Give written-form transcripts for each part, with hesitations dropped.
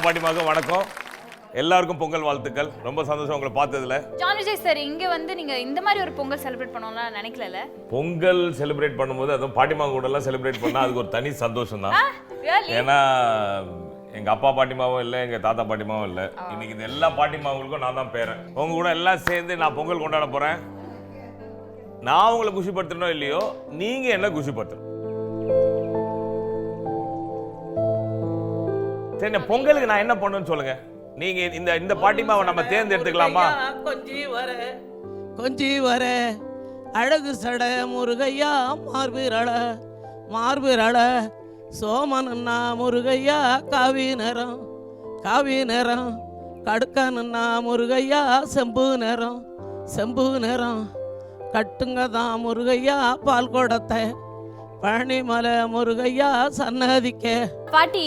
பாட்டிமாவுக்கும் வணக்கம். எல்லாருக்கும் பொங்கல் வாழ்த்துக்கள். ரொம்ப சந்தோஷம் உங்களை பார்த்ததுல. ஜான் விஜய் சார், இங்க வந்து நீங்க இந்த மாதிரி ஒரு பொங்கல் செலிப்ரேட் பண்ணணும்னு நினைக்கல. பொங்கல் செலிப்ரேட் பண்ணும்போது அதுவும் பாட்டிமா கூட எல்லாம் செலிப்ரேட் பண்ணா அதுக்கு ஒரு தனி சந்தோஷம் தான். ஏன்னா எங்க அப்பா பாட்டிமாவும் இல்லை, எங்க தாத்தா பாட்டிமாவும் இல்லை. இன்னைக்கு இந்த எல்லா பாட்டிமாவுங்களுக்கும் நான் தான் பேரன். உங்க கூட எல்லாம் சேர்ந்து நான் பொங்கல் கொண்டாட போறேன். நான் உங்களை குஷிப்படுத்தணும் இல்லையோ, நீங்க என்ன குஷிப்படுத்தணும். சரி, பொங்கலுக்கு நான் என்ன பண்ணணும்னு சொல்லுங்க. நீங்க இந்த பாட்டிமாவை நம்ம தேர்ந்தெடுத்துக்கலாமா? கொஞ்சி வர அழகு சட முருகையா மார்பிரள சோமனுன்னா முருகையா காவி நேரம் கடுக்கனுன்னா முருகையா செம்பு நேரம் கட்டுங்க தான் முருகையா பால் குடத்தை பழனிமலை முருகையா சன்னதிக்க. பாட்டி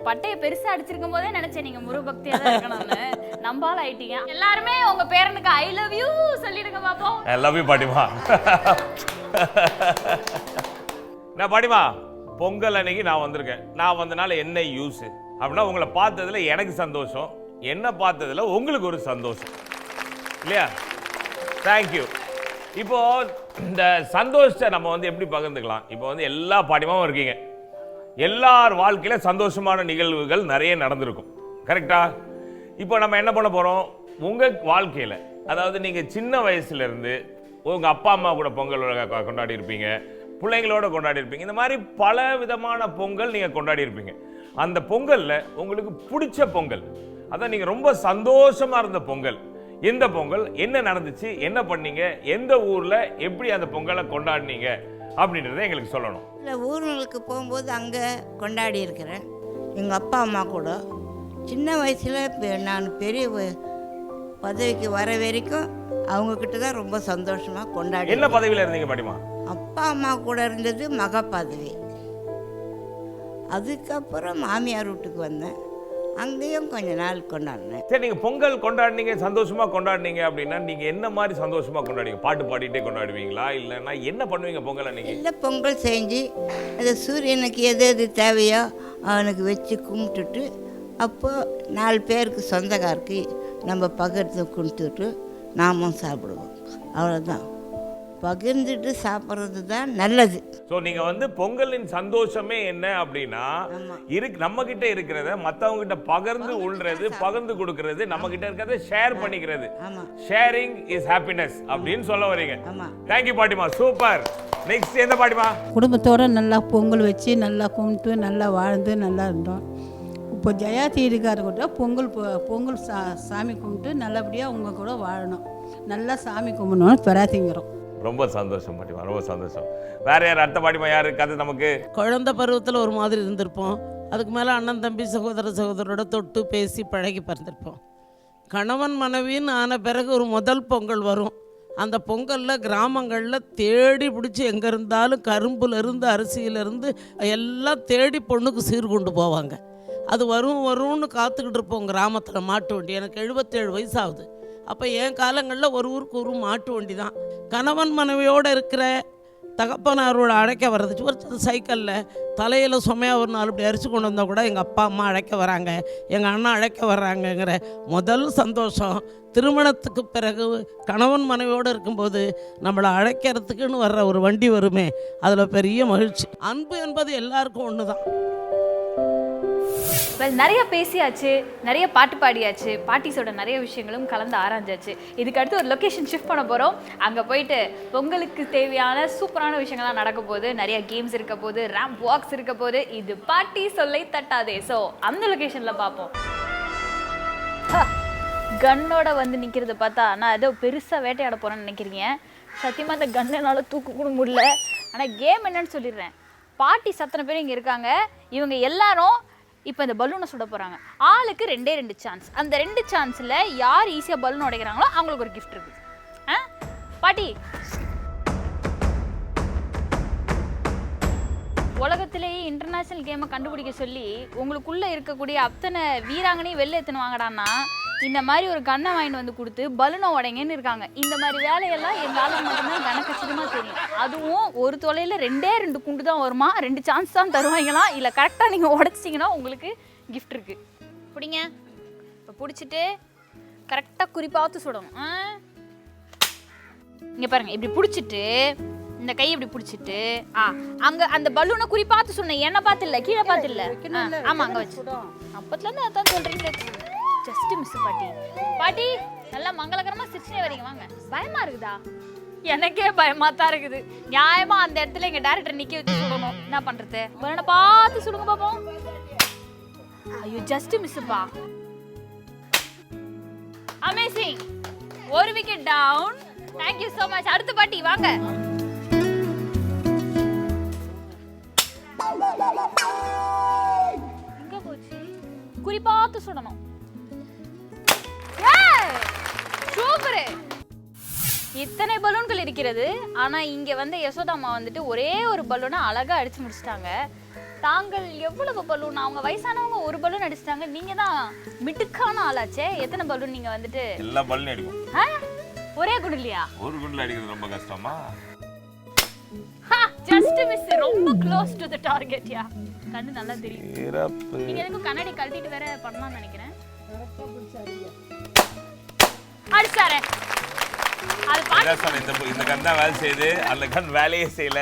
பட்டைய பெருசா அடிச்சிருக்கும் போதே நினைச்சேன் நீங்க முருக பக்தியா தான் இருக்கணும்னு. நம்பால் ஆயிட்டீங்க. எல்லாருமே உங்க பேரனுக்கு ஐ லவ் யூ சொல்லிடுங்க பாப்போம். ஐ லவ் யூ பாட்டிமா. நான் பாட்டிமா, பொங்கல் அன்னைக்கு நான் வந்திருக்கேன். நான் வந்தனால என்ன யூஸ் அப்படின்னா, உங்களை பார்த்ததுல எனக்கு சந்தோஷம், என்ன பார்த்ததுல உங்களுக்கு ஒரு சந்தோஷம் இல்லையா? தேங்க்யூ. இப்போ இந்த சந்தோஷத்தை நம்ம வந்து எப்படி பகிர்ந்துக்கலாம்? இப்போ வந்து எல்லா பாட்டிமாவும் இருக்கீங்க, எல்லார் வாழ்க்கையில சந்தோஷமான நிகழ்வுகள் நிறைய நடந்திருக்கும், கரெக்டா? இப்போ நம்ம என்ன பண்ண போறோம், உங்க வாழ்க்கையில, அதாவது நீங்க சின்ன வயசுல இருந்து உங்க அப்பா அம்மா கூட பொங்கல் கொண்டாடி இருப்பீங்க, பிள்ளைங்களோட கொண்டாடி இருப்பீங்க, இந்த மாதிரி பல விதமான பொங்கல் நீங்க கொண்டாடி இருப்பீங்க. அந்த பொங்கல்ல உங்களுக்கு பிடிச்ச பொங்கல், அதான் நீங்க ரொம்ப சந்தோஷமா இருந்த பொங்கல், எந்த பொங்கல், என்ன நடந்துச்சு, என்ன பண்ணீங்க, எந்த ஊர்ல எப்படி அந்த பொங்கலை கொண்டாடினீங்க அப்படின்றத எங்களுக்கு சொல்லணும். இல்லை, ஊர்களுக்கு போகும்போது அங்கே கொண்டாடி இருக்கிறேன் எங்கள் அப்பா அம்மா கூட. சின்ன வயசில் நான் பெரிய பதவிக்கு வர வரைக்கும் அவங்கக்கிட்ட தான் ரொம்ப சந்தோஷமாக கொண்டாடி. என்ன பதவியில் இருந்தீங்க பாட்டிமா? அப்பா அம்மா கூட இருந்தது மக பதவி. அதுக்கப்புறம் மாமியார் வீட்டுக்கு வந்தேன், அங்கேயும் கொஞ்ச நாள் கொண்டாடினேன். சரி, நீங்க பொங்கல் கொண்டாடினீங்க, சந்தோஷமா கொண்டாடினீங்க அப்படின்னா நீங்க என்ன மாதிரி சந்தோஷமா கொண்டாடுவீங்க? பாட்டு பாடிட்டே கொண்டாடுவீங்களா, இல்லைன்னா என்ன பண்ணுவீங்க பொங்கல் அன்னைக்கு? இல்லை, பொங்கல் செஞ்சு அது சூரியனுக்கு எது எது தேவையோ அவனுக்கு வச்சு கும்பிட்டுட்டு, அப்போ 4 பேருக்கு சொந்தக்காருக்கு நம்ம பகிர்ந்து கொடுத்துட்டு நாமும் சாப்பிடுவோம். அவ்வளோதான். பகிர்ந்துட்டு சாப்பிட்றது தான் நல்லது. ஸோ நீங்கள் வந்து பொங்கலின் சந்தோஷமே என்ன அப்படின்னா, நம்ம கிட்ட இருக்கிறத மற்றவங்க கிட்ட பகிர்ந்து உள்றது, பகிர்ந்து கொடுக்கறது, நம்ம கிட்ட இருக்கிறத ஷேர் பண்ணிக்கிறது. ஷேரிங் இஸ் ஹாப்பினஸ் அப்படின்னு சொல்ல வரீங்க. தேங்க்யூ பாட்டிமா, சூப்பர். நெக்ஸ்ட் எந்த பாட்டிமா? குடும்பத்தோடு நல்லா பொங்கல் வச்சு நல்லா கும்பிட்டு நல்லா வாழ்ந்து நல்லா இருந்தோம். இப்போ ஜெயாதி இருக்காரு கூட பொங்கல் சாமி கும்பிட்டு நல்லபடியாக உங்கள் கூட வாழணும், நல்லா சாமி கும்பிடணும்னு பெறாதீங்கிறோம். ரொம்ப சந்தோஷம் பாட்டிமா, ரொம்ப சந்தோஷம். வேற யார் அடுத்த பாட்டிமா யார் இருக்காது? நமக்கு குழந்தை பருவத்தில் ஒரு மாதிரி இருந்திருப்போம், அதுக்கு மேலே அண்ணன் தம்பி சகோதரோட தொட்டு பேசி பழகி பிறந்திருப்போம். கணவன் மனைவின்னு ஆன பிறகு ஒரு முதல் பொங்கல் வரும். அந்த பொங்கலில் கிராமங்களில் தேடி பிடிச்சி எங்கே இருந்தாலும் கரும்புலேருந்து அரிசியிலேருந்து எல்லாம் தேடி பொண்ணுக்கு சீர் கொண்டு போவாங்க. அது வரும்னு காத்துக்கிட்டு இருப்போம் கிராமத்தில். மாட்டு வண்டி, எனக்கு 77 வயசு ஆகுது. அப்போ என் காலங்களில் ஒரு ஊருக்கு ஒரு மாட்டு வண்டி தான். கணவன் மனைவியோடு இருக்கிற தகப்பனாரோட அழைக்க வர்றது ஒரு சைக்கிளில் தலையில் சுமையாக ஒரு 4 இப்படி அரிசி கொண்டு வந்தால் கூட எங்கள் அப்பா அம்மா அழைக்க வராங்க, எங்கள் அண்ணா அழைக்க வர்றாங்கங்கிற முதல் சந்தோஷம். திருமணத்துக்கு பிறகு கணவன் மனைவியோடு இருக்கும்போது நம்மளை அழைக்கிறதுக்குன்னு வர்ற ஒரு வண்டி வருமே, அதில் பெரிய மகிழ்ச்சி. அன்பு என்பது எல்லாருக்கும் ஒன்று தான். நிறைய பேசியாச்சு, நிறைய பாட்டு பாடியாச்சு, பாட்டிஸோட நிறைய விஷயங்களும் கலந்து ஆராய்ச்சாச்சு. இதுக்கு அடுத்து ஒரு லொக்கேஷன் ஷிஃப்ட் பண்ண போகிறோம். அங்கே போயிட்டு பொங்கலுக்கு தேவையான சூப்பரான விஷயங்கள்லாம் நடக்க போகுது. நிறைய கேம்ஸ் இருக்க போகுது, ரேம்ப் வாக்ஸ் இருக்க போகுது. இது பாட்டி சொல்லை தட்டாதே. ஸோ அந்த லொக்கேஷனில் பார்ப்போம். கன்னோட வந்து நிற்கிறத பார்த்தா நான் ஏதோ பெருசாக வேட்டையாட போகிறேன்னு நினைக்கிறீங்க. சத்தியமாக அந்த கன்னால் தூக்க கூட முடியல. ஆனால் கேம் என்னன்னு சொல்லிடுறேன். பாட்டி சத்தனை பேர் இங்கே இருக்காங்க. இவங்க எல்லாரும் இப்போ இந்த பலூனை சுட போகிறாங்க. ஆளுக்கு 2 சான்ஸ். அந்த 2 சான்ஸில் யார் ஈஸியாக பலூன் உடைக்கிறாங்களோ அவங்களுக்கு ஒரு கிஃப்ட் இருக்குது. பாட்டி, உலகத்திலேயே இன்டர்நேஷ்னல் கேமை கண்டுபிடிக்க சொல்லி உங்களுக்குள்ளே இருக்கக்கூடிய அத்தனை வீராங்கனையும் வெளில எத்தனை வாங்கடான்னா இந்த மாதிரி ஒரு கண்ணை வாங்கிட்டு வந்து கொடுத்து பலூனை உடைங்கன்னு இருக்காங்க. இந்த மாதிரி வேலையெல்லாம் எங்கள் ஆளுக்கு மட்டும்தான் கணக்கச்சிதமாக தெரியும். அதுவும் ஒரு தொலையில் 2 குண்டு தான் வருமா, 2 சான்ஸ் தான் தருவாங்களாம். இல்லை கரெக்டாக நீங்கள் உடைச்சிட்டிங்கன்னா உங்களுக்கு கிஃப்ட் இருக்குது. பிடிங்க. இப்போ பிடிச்சிட்டு கரெக்டாக குறி பார்த்து சுடணும். இங்கே பாருங்க, இப்படி பிடிச்சிட்டு இந்த கை இப்படி பிடிச்சிட்டு அங்கே அந்த பலூனை குறி பார்த்து சொன்னேன், என்ன பார்த்து இல்லை, கீழே பார்த்து இல்லை. ஆமாம், அங்கே வச்சு அப்பத்துலேருந்து அதான் சொல்கிறீங்களே. ஜஸ்ட் மிஸ் பாட்டி. பாட்டி நல்லா மங்களகரமாக சிரிச்சுனே வரீங்க, வாங்க. பயமாக இருக்குதா? எனக்கே பயமாக தான் இருக்குது. நியாயமாக அந்த இடத்துல எங்கள் டேரக்டர் நிற்க வச்சு சுடணும், என்ன பண்ணுறது? பலூனை பார்த்து சுடுங்க பாப்போம். ஐயோ, ஜஸ்ட் மிஸ்ஸுப்பா. அமேசிங். ஒரு wicket down. Thank you so much. அடுத்த பாட்டி வாங்க. எங்க போச்சு? குறி பார்த்து சுடணும். சூப்பர். இத்தனை பலூன்கள் இருக்கிறது. ஆனா இங்க வந்து யசோதாமா வந்துட்டு ஒரே ஒரு பலூனை அழகா அடிச்சு முடிச்சிட்டாங்க. தாங்கள் எவ்வளவு பலூன்? அவங்க வயசானவங்க ஒரு பலூன் அடிச்சிட்டாங்க. நீங்க தான் மிடுக்கான ஆளாச்சே. எத்தனை பலூன் நீங்க வந்துட்டு? எல்லா பலூன் அடிக்கும். ஒரே குண்டுலையா? ஒரு குண்டுல அடிக்கிறது ரொம்ப கஷ்டமா? Just miss. ரொம்ப க்ளோஸ் டு தி டார்கெட். யா, கண்ணு நல்லா தெரியும். நீங்க எதுக்கு கண்ணாடி கழட்டிட்டு வேற பண்ணலாம்னு நினைக்கிறேன். அடிச்சாரே. அது பாட்டு. இந்த கன் தான் வேலை செய்யுது, அந்த கன் வேலையே செய்யல.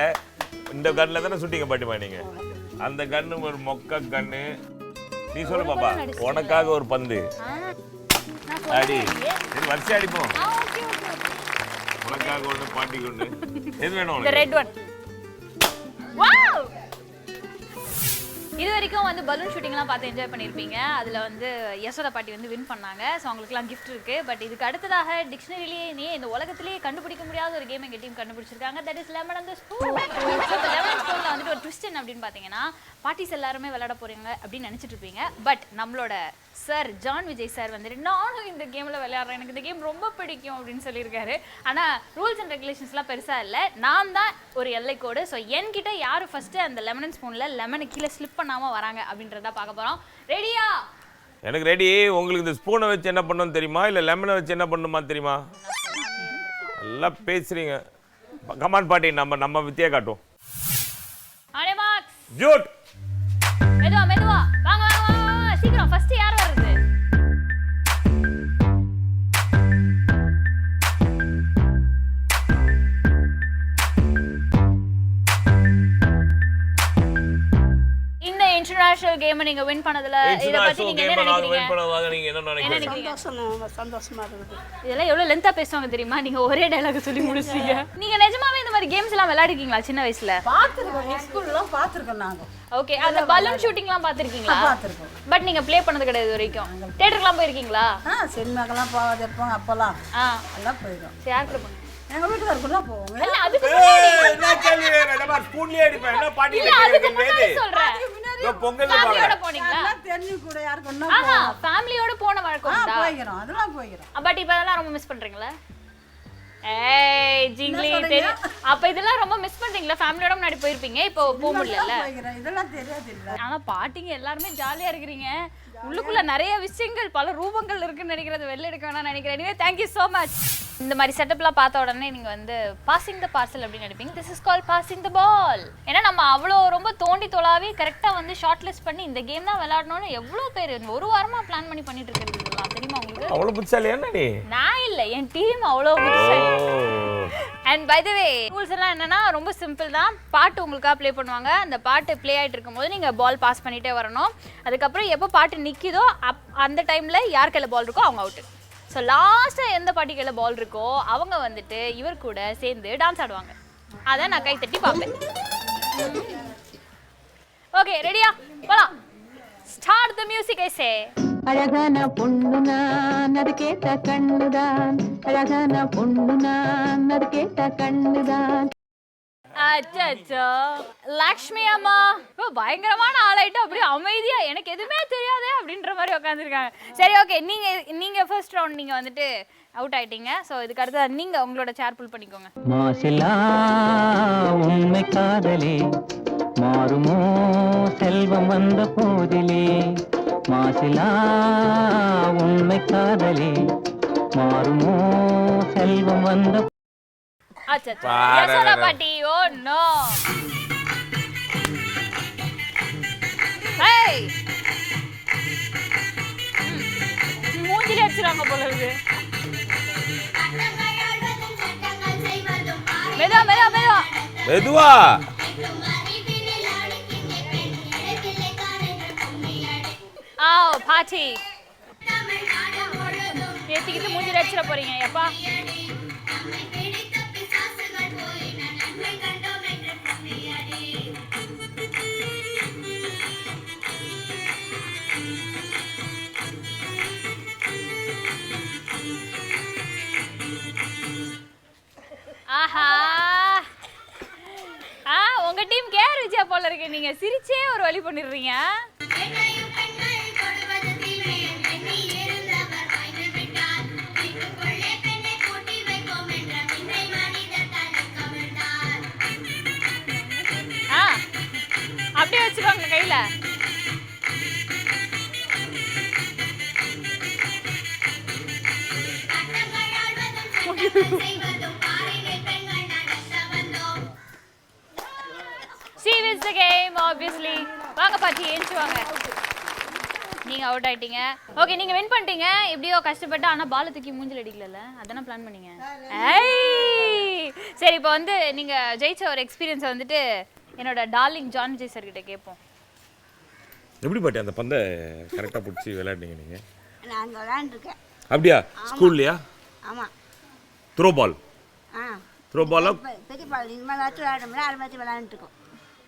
இந்த கன்ல தானே சுட்டிங்க பாட்டிமா நீங்க? அந்த கன்னு ஒரு மொக்க கன்னு. நீ சொல்லு பாப்பா, உனக்காக ஒரு பந்து அடி. சரி, வரிசை அடிப்போம். உனக்காக ஒன்று, பாட்டிக்கு ஒன்று. எது வேணும் the red one? வாவ். இது வரைக்கும் வந்து பலூன் ஷூட்டிங்லாம் பார்த்து என்ஜாய் பண்ணியிருப்பீங்க. அதில் வந்து யசோதா பாட்டி வந்து வின் பண்ணாங்க. ஸோ அவங்களுக்குலாம் கிஃப்ட் இருக்குது. பட் இதுக்கு அடுத்ததாக டிக்ஷனரியிலேயே இந்த உலகத்திலேயே கண்டுபிடிக்க முடியாத ஒரு கேம் எங்கள் டீம் கண்டுபிடிச்சிருக்காங்க. That is lemon and spoon. Lemon ஸ்பூனில் வந்துட்டு ஒரு ட்விஸ்ட் என்ன அப்படின்னு பார்த்தீங்கன்னா, பார்ட்டிஸ் எல்லாருமே விளையாட போகிறீங்க அப்படின்னு நினச்சிட்டு இருப்பீங்க. பட் நம்மளோட சார் ஜான் விஜய் சார் வந்துட்டு நானும் இந்த கேமில் விளையாடுறேன், எனக்கு இந்த கேம் ரொம்ப பிடிக்கும் அப்படின்னு சொல்லியிருக்காரு. ஆனால் ரூல்ஸ் அண்ட் ரெகுலேஷன்ஸ்லாம் பெருசாக இல்லை. நான் தான் ஒரு எல்லைக்கோடு. ஸோ என்கிட்ட யார் ஃபஸ்ட்டு அந்த லெமன் அண்ட் ஸ்பூனில் லெமனை கீழே ஸ்லிப் பண்ணாமல் வராங்க அப்படின்றத பார்க்க போகிறோம். ரெடியா? எனக்கு ரெடி. உங்களுக்கு இந்த ஸ்பூனை வச்சு என்ன பண்ணணும் தெரியுமா, இல்லை லெமனை வச்சு என்ன பண்ணணுமா தெரியுமா? நல்லா பேசுறீங்க. கமான் பாட்டி, நம்ம வித்தியா காட்டும். ஜூட். மெதுவா மெதுவா வாங்க வாங்க வாங்க சீக்கிரம். ஃபர்ஸ்ட் யார் வருது? இந்த இன்டர்நேஷனல் கேம் நீங்க வின் பண்ணதுல இத பத்தி நீங்க என்ன நினைக்கிறீங்க? வின் பண்ணதாக நீங்க என்ன நினைக்கிறீங்க? சந்தோஷமா இருக்குது. இதெல்லாம் எவ்வளவு லென்த்தா பேசுவாங்க தெரியுமா? நீங்க ஒரே டயலாக் சொல்லி முடிச்சீங்க. நீங்க நிஜமாவே இந்த மாதிரி கேம்ஸ் எல்லாம் விளையாடிருக்கீங்களா சின்ன வயசுல? பார்த்துருக்கோம், ஸ்கூல்லாம் பார்த்துருக்கோம் நாங்க. ஓகே, அந்த பலூன் ஷூட்டிங்லாம் பார்த்திருக்கீங்களா? பார்த்துருக்கோம். பட் நீங்க ப்ளே பண்ணது கிடையாது வரைக்கும். தியேட்டர்லாம் போயிருக்கீங்களா? சினிமாக்கெல்லாம் போகாது இருப்போம். அப்பெல்லாம் எல்லாம் போயிடும். யார் கூட போனீங்க? எங்க வீட்டுக்காரருக்குள்ள போவோம். இல்ல அதுக்கு முன்னாடி என்ன கேள்வி வேற? நம்ம ஸ்பூன்லயே அடிப்பேன். என்ன பாட்டி இல்ல அதுக்கு முன்னாடி சொல்றேன். பொங்கல் ஃபேமிலியோட போனீங்களா? எல்லாம் தெரிஞ்சு கூட யாருக்கு ஒண்ணா ஃபேமிலியோட போன வழக்கம் உண்டா? போய்க்கிறோம், அதெல்லாம் போய்க்கிறோம். பட் இப்ப அதெல்லாம் ரொம்ப மிஸ் பண்றீங்களா? ஏய் ஜிங்லி தெரியும். அப்ப இதெல்லாம் ரொம்ப மிஸ் பண்றீங்களா? ஃபேமிலியோட முன்னாடி போயிருப்பீங்க, இப்போ போக முடியல. இதெல்லாம் தெரியாது இல்ல. ஆனா பாட்டிங்க எல்லாருமே ஜாலியா இருக்கிறீங்க. உள்ளுக்குள்ள நிறைய விஷயங்கள், பல ரூபங்கள் இருக்குன்னு நினைக்கிறது வெளில எடுக்க வேணாம்னு நினைக்கிறேன். anyway thank you so much. இந்த மாதிரி செட்டப்லாம் பார்த்த உடனே நீங்க வந்து பாசிங் த பார்சல் அப்படின்னு நினைப்பீங்க. This is call passing the ball. ஏன்னா நம்ம அவ்வளோ ரொம்ப தோண்டி தொலாவி கரெக்டாக வந்து ஷார்ட் லிஸ்ட் பண்ணி இந்த கேம் தான் விளையாடணும்னு எவ்வளோ பேர் ஒரு வாரமாக பிளான் பண்ணிட்டு இருக்கிறது இதெல்லாம் தெரியுமா உங்களுக்கு? அவ்வளோ புத்திசாலியா நீ? நான் இல்லை, என் டீம் அவ்வளோ புத்திசாலி. And by the way rules எல்லாம் என்னன்னா ரொம்ப சிம்பிள் தான். பாட்டு உங்களுக்காக ப்ளே பண்ணுவாங்க. அந்த பாட்டு ப்ளே ஆகிட்டு இருக்கும்போது நீங்கள் பால் பாஸ் பண்ணிகிட்டே வரணும். அதுக்கப்புறம் எப்போ பாட்டு நிற்கிதோ அந்த டைமில் யார் கையில் பால் இருக்கோ அவங்க அவுட்டு. ஸோ லாஸ்ட்டாக எந்த பாட்டி கையில் பால் இருக்கோ அவங்க வந்துட்டு இவர் கூட சேர்ந்து டான்ஸ் ஆடுவாங்க. அதை நான் கை தட்டி பார்ப்பேன். ஓகே ரெடியா? போலாம். ஸ்டார்ட் தி மியூசிக் ஐ சே. அழகான பொண்ணு நான், அது கேட்ட கண்ணுதான். அழகான பொண்ணு நான், அது கேட்ட கண்ணுதான். அச்சோ லக்ஷ்மி அம்மா பயங்கரமான ஆளாயிட்டு அப்படியே அமைதியா எனக்கு எதுவுமே தெரியாதே அப்படின்ற மாதிரி உட்காந்துருக்காங்க. சரி ஓகே, நீங்க ஃபர்ஸ்ட் ரவுண்ட் நீங்க வந்துட்டு அவுட் ஆயிட்டீங்க. ஸோ இதுக்கு அடுத்து நீங்க உங்களோட சேர் புல் பண்ணிக்கோங்க. மாசிலா உண்மை காதலே மாறுமோ செல்வம் வந்த போதிலே. மாசிலா உண்மை காதலே மாறுமோ செல்வம் வந்த. அச்சோ யசோதா பாட்டி. Oh no. வச்சிருவாங்க போல இருக்கு. மெதுவா மெதுவா மெதுவா மெதுவா. பாட்டி ஏத்திக்கிட்டு மூஞ்சில அடிச்சிட போறீங்க எப்பா. ஆஹா உங்க டீம் கேர் விஜயா போல இருக்கு. நீங்க சிரிச்சே ஒரு வழி பண்ணிடுறீங்க. அப்படியே வச்சுக்கோங்க கையில. She wins the game obviously. வாங்க பாட்டி ஏஞ்சி வாங்க. நீங்க அவுட் ஆயிட்டீங்க. ஓகே நீங்க வின் பண்ணிட்டீங்க. எப்படியோ கஷ்டப்பட்டு ஆனா பால் தூக்கி மூஞ்சில அடிக்கலல. அதானே பிளான் பண்ணீங்க. ஏய் சரி இப்போ வந்து நீங்க ஜெயிச்ச ஒரு எக்ஸ்பீரியன்ஸ் வந்துட்டு என்னோட டார்லிங் ஜான் விஜய் சார் கிட்ட கேட்போம். எப்படி பாட்டி அந்த பந்தை கரெக்டாக பிடிச்சி விளையாடுனீங்க நீங்கள்? நான் அங்கே விளையாண்டுருக்கேன். அப்படியா? ஸ்கூல்லையா? ஆமாம். Throw ball. த்ரோ பாலா? பெரிய பால் இந்த மாதிரி வச்சு விளையாடுறோம்ல, அதை வச்சு விளையாண்டுருக்கோம்.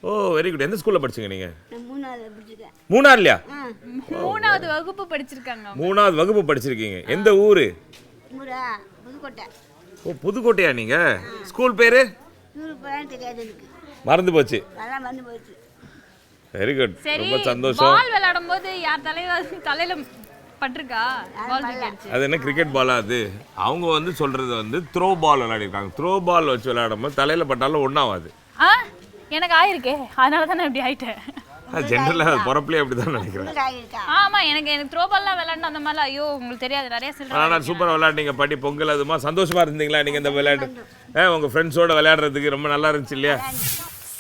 ஓ வெரி குட். எந்த ஸ்கூலில் படிச்சீங்க நீங்கள்? நான் 3வது படிச்சிருக்கேன். 3ஆவதுலையா? 3வது வகுப்பு படிச்சிருக்காங்க. 3வது வகுப்பு படிச்சிருக்கீங்க. எந்த ஊர்? ஊரா? புதுக்கோட்டை. ஓ புதுக்கோட்டையா நீங்கள்? ஸ்கூல் பேர்? ஊருக்கு போகலான்னு தெரியாது எனக்கு. மறந்து போச்சு. அதெல்லாம் மறந்து போச்சு. Very good. சரி ரொம்ப சந்தோஷம். பால் விளையாடும் போது யார் தலையில பட்டிருக்கா? பால் விளையாடுச்சு. அது என்ன கிரிக்கெட் பாலா அது? அவங்க வந்து சொல்றது வந்து த்ரோ பால் விளையாடிருக்காங்க. த்ரோ பால் வச்சு விளையாடும்போது தலையில பட்டாலும் ஒன்றாகாது. எனக்கு ஆயிருக்கே, அதனால தான் இப்படி ஆயிட்டேன். ஜென்ரலாக பொறப்புலேயே அப்படி தான் நினைக்கிறேன். ஆமா எனக்கு த்ரோ பால்லாம் விளையாண்டு அந்த மாதிரிலாம் ஐயோ உங்களுக்கு தெரியாது நிறைய சொல்றேன். ஆனால் சூப்பராக விளையாடுனீங்க பாட்டி. பொங்கல் அதுமா சந்தோஷமா இருந்தீங்களா நீங்கள் இந்த விளையாட்டு? உங்கள் ஃப்ரெண்ட்ஸோட விளையாடுறதுக்கு ரொம்ப நல்லா இருந்துச்சு இல்லையா?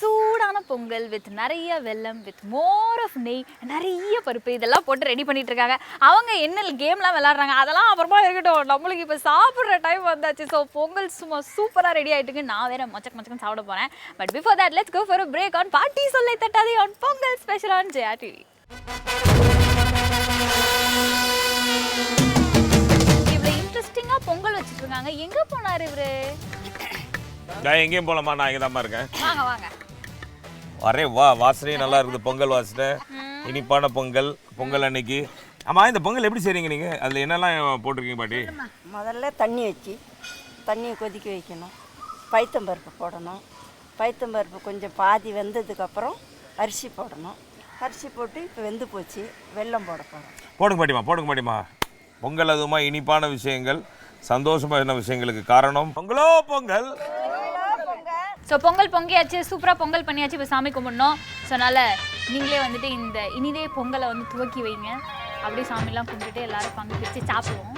சூடான பொங்கல் வித் நிறைய வெல்லம் வித் மோர் ஆஃப் நெய் நிறைய பருப்பு இதெல்லாம் போட்டு ரெடி பண்ணிட்டு இருக்காங்க. அவங்க என்ன கேம்லாம் விளையாடுறாங்க அதெல்லாம் அப்புறமா இருக்கட்டும். நம்மளுக்கு இப்போ சாப்பிட்ற டைம் வந்தாச்சு. ஸோ பொங்கல் சும்மா சூப்பராக ரெடி ஆகிட்டுங்க. நான் வேற மச்சக்கு சாப்பிட போகிறேன். But before that let's go for a break on பாட்டி சொல்லை தட்டாதே on Pongal special on Jaya TV. இவ்வளோ இன்ட்ரெஸ்டிங்காக பொங்கல் வச்சுட்டு இருக்காங்க. எங்கே போனார் இவரு? நான் எங்கேயும் போகலாமா? நான் இங்கே தான் இருக்கேன். வாங்க வாங்க. அரே வா, வாசனையும் நல்லா இருக்குது. பொங்கல் வாசனை, இனிப்பான பொங்கல். பொங்கல் அன்னைக்கு ஆமாம். இந்த பொங்கல் எப்படி செய்றீங்க நீங்கள்? அதில் என்னெல்லாம் போட்டிருக்கீங்க பாட்டி? முதல்ல தண்ணி வச்சு தண்ணியை கொதிக்க வைக்கணும். பைத்தம்பருப்பு போடணும். பைத்தம்பருப்பு கொஞ்சம் பாதி வெந்ததுக்கப்புறம் அரிசி போடணும். அரிசி போட்டு இப்போ வெந்து போச்சு, வெல்லம் போட போகிறோம். போடுங்க பாட்டிமா, போடுங்க பாட்டிமா. பொங்கல் அதுமா இனிப்பான விஷயங்கள், சந்தோஷமான விஷயங்களுக்கு காரணம் பொங்கலோ பொங்கல். ஸோ பொங்கல் பொங்கியாச்சு, சூப்பராக பொங்கல் பண்ணியாச்சு. இப்போ சாமி கும்பிடணும். ஸோ அதனால் நீங்களே வந்துட்டு இந்த இனிதே பொங்கலை வந்து துவக்கி வைங்க. அப்படியே சாமிலாம் கும்பிட்டுட்டு எல்லாரும் பங்கு பிரித்து சாப்பிடுவோம்.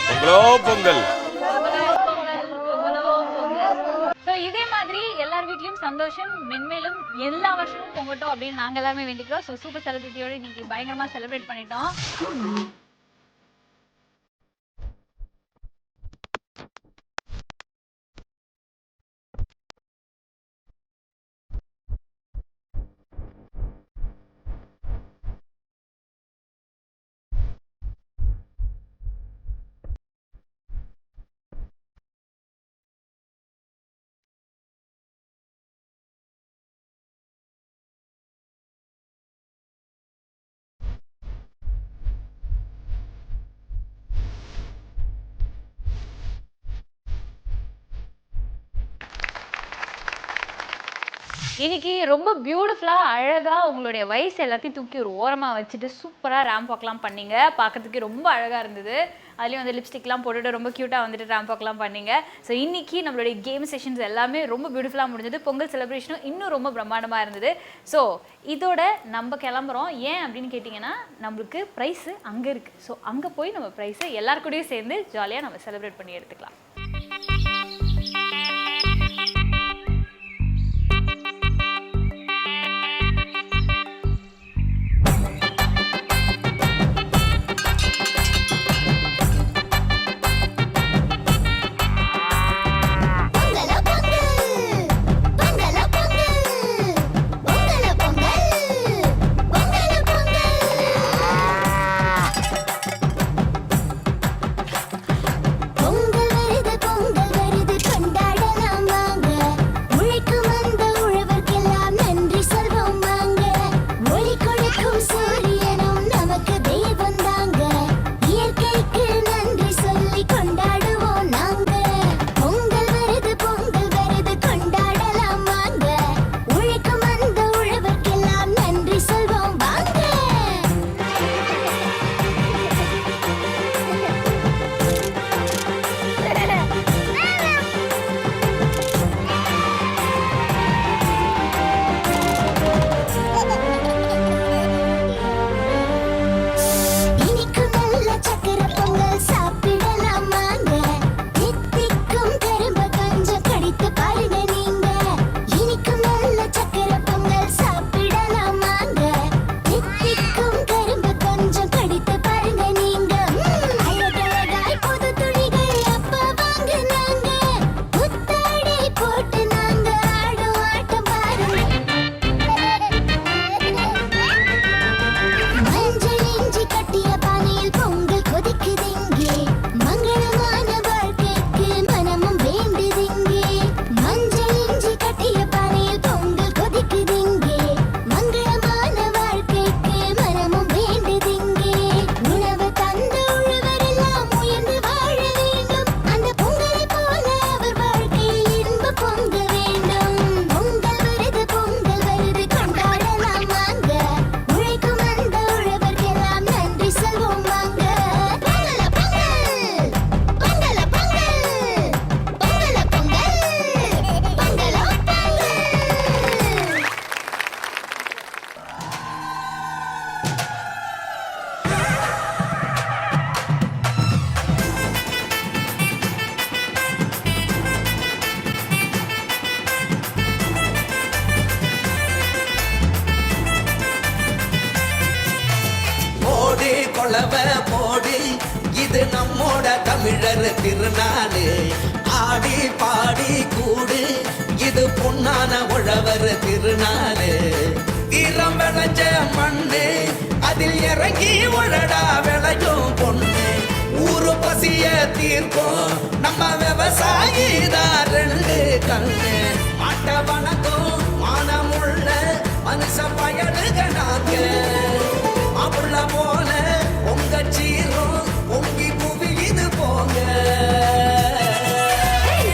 பொங்கலோ பொங்கல். இதே மாதிரி எல்லார் வீட்லயும் சந்தோஷம் மென்மேலும் எல்லா வருஷமும் பொங்கட்டும் அப்படின்னு நாங்க எல்லாருமே வேண்டிக்கிறோம். ஸோ சூப்பர் செலிபிரிட்டியோட இன்னைக்கு பயங்கரமா செலிப்ரேட் பண்ணிட்டோம். இன்னைக்கு ரொம்ப பியூட்டிஃபுல்லா அழகா உங்களுடைய வயசு எல்லாத்தையும் தூக்கி ஒரு ஓரமா வச்சுட்டு சூப்பரா ரேம்ப் வாக்லாம் பண்ணீங்க. பார்க்கறதுக்கு ரொம்ப அழகா இருந்தது. அதுலேயும் வந்து லிப்ஸ்டிக்லாம் போட்டுட்டு ரொம்ப க்யூட்டாக வந்துட்டு ரேம்ப் வாக்லாம் பண்ணீங்க. ஸோ இன்னைக்கு நம்மளுடைய கேம் செஷன்ஸ் எல்லாமே ரொம்ப பியூட்டிஃபுல்லாக முடிஞ்சது. பொங்கல் செலிப்ரேஷனும் இன்னும் ரொம்ப பிரம்மாண்டமாக இருந்தது. ஸோ இதோட நம்ம கிளம்புறோம். ஏன் அப்படின்னு கேட்டிங்கன்னா நம்மளுக்கு ப்ரைஸு அங்கே இருக்குது. ஸோ அங்கே போய் நம்ம ப்ரைஸை எல்லாருக்கூடயும் சேர்ந்து ஜாலியாக நம்ம செலிப்ரேட் பண்ணி எடுத்துக்கலாம். குலவ போடு இது நம்மோட தமிழர் திருநாளு ஆடி பாடி கூடு இது பொன்னான உழவர் திருநாளு வீரம் விளைஞ்ச மண்ணு அதில் இறங்கி உழடா விளையும் பொண்ணு ஊரு பசிய தீர்க்கும் நம்ம விவசாயி தான் ரெண்டு கண்ணு மாட்ட வணக்கம் மானமுள்ள மனுஷ பயனுக நாங்க மாப்புள்ள போல உங்க சீரும் பொங்கி புவி இது போங்க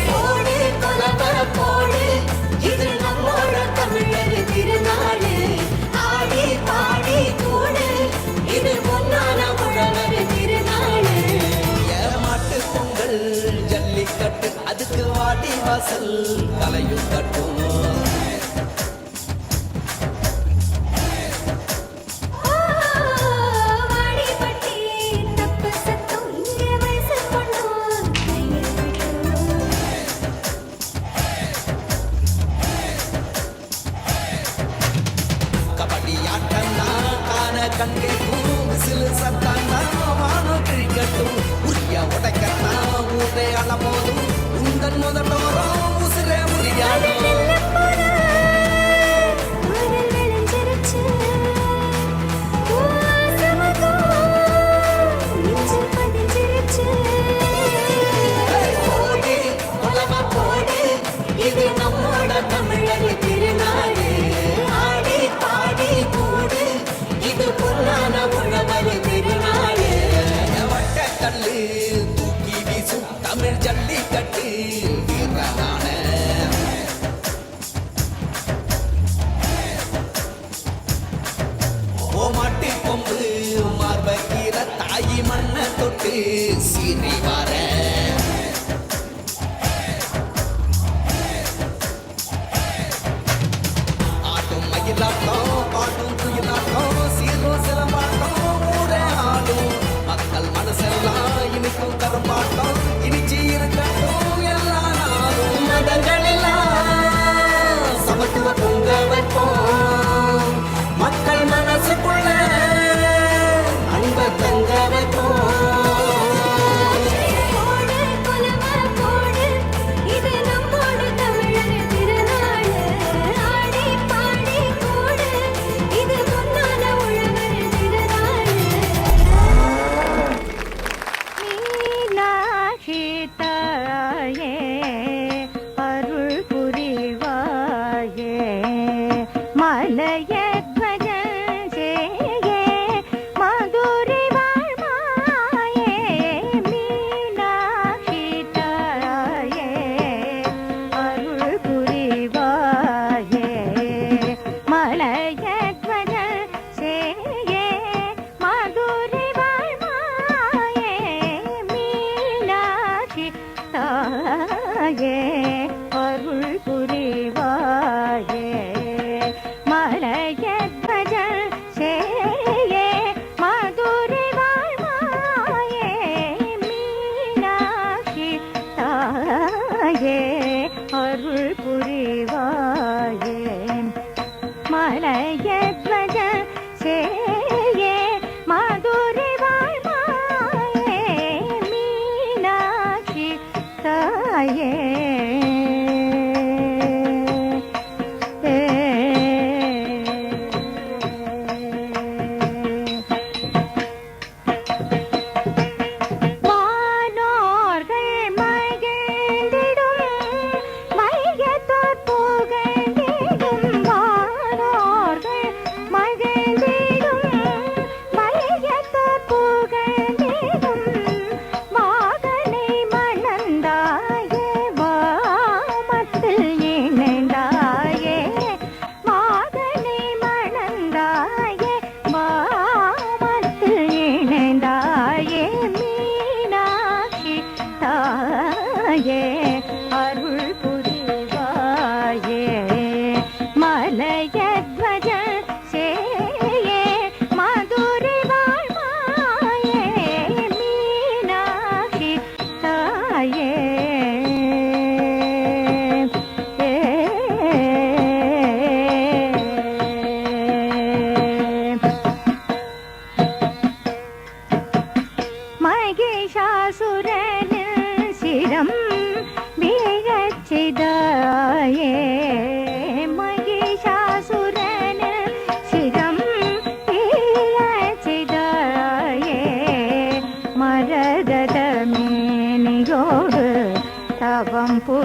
போடு குலவ போடு இது நம்மோட தமிழர் திருநாடு ஆடி பாடி கூடு இது பொன்னான உழவர் திருநாடு ஏமாட்டு பொங்கல் ஜல்லிக்கட்டு அதுக்கு வாடி வாசல் தலையும் கட்டும் கபடி ஆட்டம்னா காண கண்கே விசிலு சத்தான்னா வானம் கிழிக்கட்டும் உரிய உடைக்கத்தா ஊரே அளபோதும் உந்தன் முதலோரம் உசிரே உரியாடும் இது நம்மோட தமிழர் திருநாடு ஆடி பாடி கூடு இது பொன்னான உழவர் திருநாடு வட்ட கல்லு தூக்கி வீசும் தமிழ் ஜல்லிக்கட்டு வீரனான ஓமாட்டி கொம்பு மார்பகீர தாயி மண்ணை தொட்டு சீறி வர பாட்டும் குயிலாட்டம் சீரும் சிலம்பாட்டம் ஊரே ஆடும் மக்கள் மனசெல்லாம் இனிக்கும் கரும்பாட்டம் இனிச்சி இருக்கட்டும் எல்லா நாளும் மதங்களெல்லாம் சமத்துவ பொங்க வைப்போம் மக்கள் மனசுக்குள்ள அன்ப தங்க வைப்போம்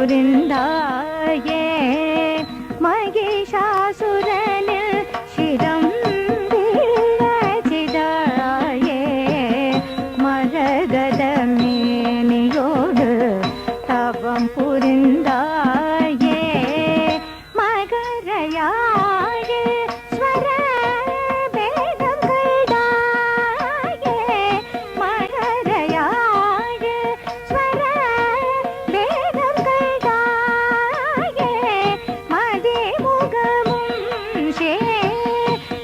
புரிந்தாயே மகிஷாசுரனில் சிரம் வீழச்சிதாயே மரகத மேனியோடு தவம் புரிந்தாயே மகரயாழி ஸ்வர வேதம் கைதாயே மகரயாழி ஸ்வர வேதம் கைதாயே மதிமுகமும் சேலியும்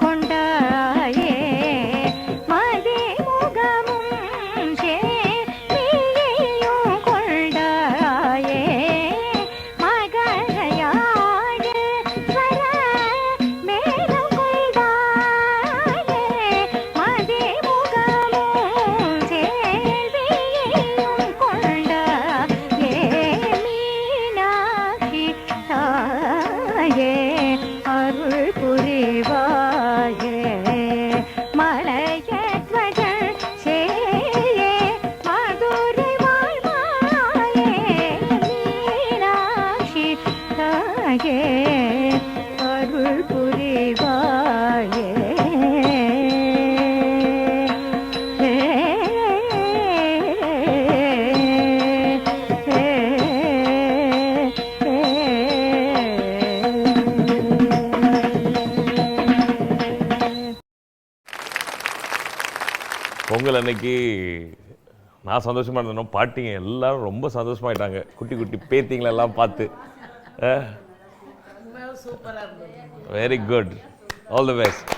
கொண்டாயே மதிமுகமும் சேலியும் கொண்டாயே மகரயாழி ஸ்வர வேதம் கைதாயே மதிமுகமும் சேலியும் கொண்டாயே மீனாட்சி தாயே அருள் புரிவாயே மலையத்வஜன் சேயே மதுரை வாழ்வாயே மீனாட்சி தாயே அருள் புரிவாயே பொங்கல் அன்னைக்கு நான் சந்தோஷமாக இருந்தேன், பாட்டிங்க எல்லாரும் ரொம்ப சந்தோஷமாயிட்டாங்க. குட்டி குட்டி பேத்திங்களெல்லாம் பார்த்து சூப்பராக இருந்தது. Very good, all the best.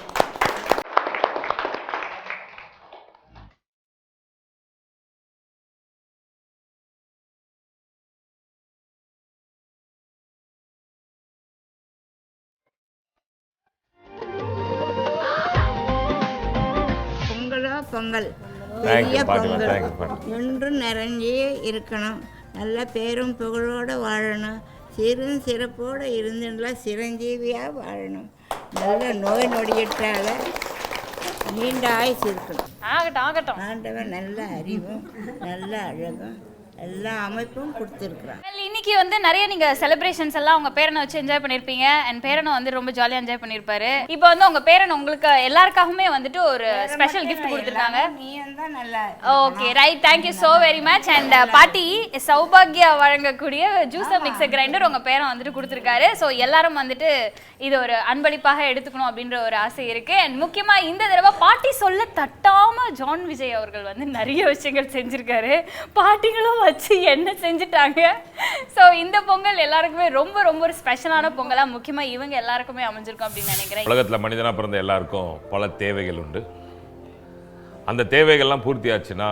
பொங்கலோ பொங்கல், Thank you, பெரிய பாட்டிமா. பொங்கல் Thank you, பாட்டி. என்றும் நிறைஞ்சே இருக்கணும். நல்ல பேரும் புகழோடு வாழணும். சீரும் சிறப்போடு இருந்துலாம் சிரஞ்சீவியாக வாழணும். நல்ல நோய் நொடியிட்டால நீண்ட ஆயுசு இருக்கணும். ஆகட்டும் ஆகட்டும். ஆண்டவன் நல்ல அறிவும் நல்ல அழகும் எல்லா அமைப்பும் கொடுத்துருக்குறான். Well, இன்னைக்கு வந்து நிறைய நீங்க செலிப்ரேஷன்ஸ் எல்லாம் உங்க பேரனை வச்சு என்ஜாய் பண்ணிருப்பீங்க. அண்ட் பேரனை வந்து ரொம்ப ஜாலியா என்ஜாய் பண்ணிருப்பாரு. இப்போ வந்து உங்க பேரன் உங்களுக்கு எல்லாருக்காகவுமே வந்துட்டு ஒரு ஸ்பெஷல் கிஃப்ட் கொடுத்துருக்காங்க. நீயும் தான் நல்லா okay right, thank you so very much. And பாட்டி சௌபாகியா வழங்கக்கூடிய ஜூஸர் மிக்சர் கிரைண்டர் உங்க பேரன் வந்துட்டு கொடுத்துருக்காரு. ஸோ எல்லாரும் வந்துட்டு இது ஒரு அன்பளிப்பாக எடுத்துக்கணும் அப்படின்ற ஒரு ஆசை இருக்கு. அண்ட் முக்கியமா இந்த தடவை பாட்டி சொல்ல தட்டாம ஜான் விஜய் அவர்கள் வந்து நிறைய விஷயங்கள் செஞ்சிருக்காரு. பாட்டிகளும் வச்சு என்ன செஞ்சுட்டாங்க. ஸோ இந்த பொங்கல் எல்லாருக்குமே ரொம்ப ரொம்ப ஒரு ஸ்பெஷலான பொங்கலா முக்கியமா இவங்க எல்லாருக்குமே அமைஞ்சிருக்கும் அப்படின்னு நினைக்கிறேன். உலகத்தில் மனிதனாக பிறந்த எல்லாருக்கும் பல தேவைகள் உண்டு. அந்த தேவைகள்லாம் பூர்த்தி ஆச்சுன்னா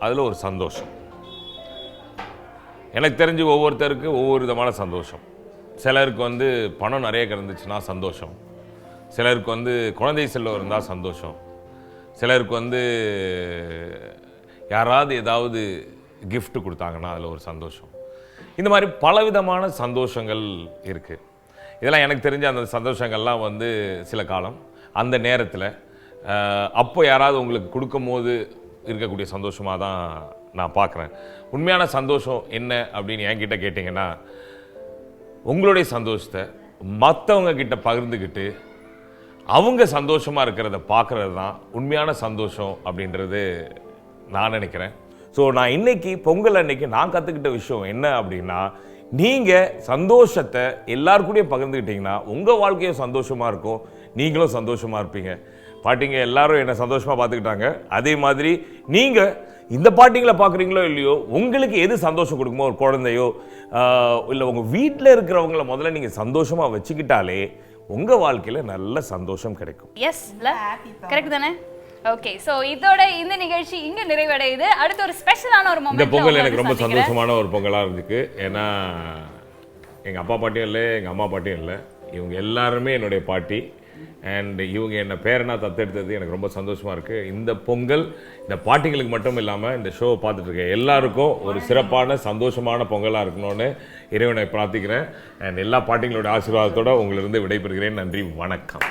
அதில் ஒரு சந்தோஷம். எனக்கு தெரிஞ்சு ஒவ்வொருத்தருக்கு ஒவ்வொரு விதமான சந்தோஷம். சிலருக்கு வந்து பணம் நிறைய கிடந்துச்சுன்னா சந்தோஷம், சிலருக்கு வந்து குழந்தை செல்வம் இருந்தால் சந்தோஷம், சிலருக்கு வந்து யாராவது ஏதாவது கிஃப்ட் கொடுத்தாங்கன்னா அதில் ஒரு சந்தோஷம். இந்த மாதிரி பலவிதமான சந்தோஷங்கள் இருக்குது. இதெல்லாம் எனக்கு தெரிஞ்ச அந்த சந்தோஷங்கள்லாம் வந்து சில காலம் அந்த நேரத்தில் அப்போ யாராவது உங்களுக்கு கொடுக்கும் போது இருக்கக்கூடிய சந்தோஷமாக தான் நான் பார்க்குறேன். உண்மையான சந்தோஷம் என்ன அப்படின்னு என்கிட்ட கேட்டிங்கன்னா, உங்களுடைய சந்தோஷத்தை மற்றவங்க கிட்ட பகிர்ந்துக்கிட்டு அவங்க சந்தோஷமாக இருக்கிறத பார்க்குறது தான் உண்மையான சந்தோஷம் அப்படின்றது நான் நினைக்கிறேன். ஸோ நான் இன்னைக்கு பொங்கல் அன்னைக்கு நான் கற்றுக்கிட்ட விஷயம் என்ன அப்படின்னா, நீங்கள் சந்தோஷத்தை எல்லாருக்கூடையும் பகிர்ந்துக்கிட்டிங்கன்னா உங்கள் வாழ்க்கையும் சந்தோஷமாக இருக்கும், நீங்களும் சந்தோஷமாக இருப்பீங்க. பாட்டிங்க எல்லாரும் என்னை சந்தோஷமாக பார்த்துக்கிட்டாங்க. அதே மாதிரி நீங்கள் இந்த பாட்டிங்களை பார்க்குறீங்களோ இல்லையோ, உங்களுக்கு எது சந்தோஷம் கொடுக்குமோ, ஒரு குழந்தையோ இல்லை உங்கள் வீட்டில் இருக்கிறவங்கள முதல்ல நீங்கள் சந்தோஷமாக வச்சுக்கிட்டாலே உங்கள் வாழ்க்கையில் நல்ல சந்தோஷம் கிடைக்கும். எஸ் இல்லை கரெக்ட் தானே? ஓகே, ஸோ இதோட இந்த நிகழ்ச்சி இங்கே நிறைவடையுது. அடுத்த ஒரு ஸ்பெஷலான ஒரு இந்த பொங்கல் எனக்கு ரொம்ப சந்தோஷமான ஒரு பொங்கலாக இருந்துச்சு. ஏன்னா எங்கள் அப்பா பாட்டியும் இல்லை, எங்கள் அம்மா பாட்டியும் இல்லை, இவங்க எல்லாருமே என்னுடைய பாட்டி. அண்ட் இவங்க என்னை பேரனாக தத்தெடுத்தது எனக்கு ரொம்ப சந்தோஷமாக இருக்குது. இந்த பொங்கல் இந்த பாட்டிங்களுக்கு மட்டும் இல்லாமல் இந்த ஷோவை பார்த்துட்டு இருக்க எல்லாருக்கும் ஒரு சிறப்பான சந்தோஷமான பொங்கலாக இருக்கணும்னு இறைவனை பிரார்த்திக்கிறேன். அண்ட் எல்லா பாட்டிங்களோட ஆசீர்வாதத்தோடு உங்களிருந்து விடைபெறுகிறேன். நன்றி, வணக்கம்.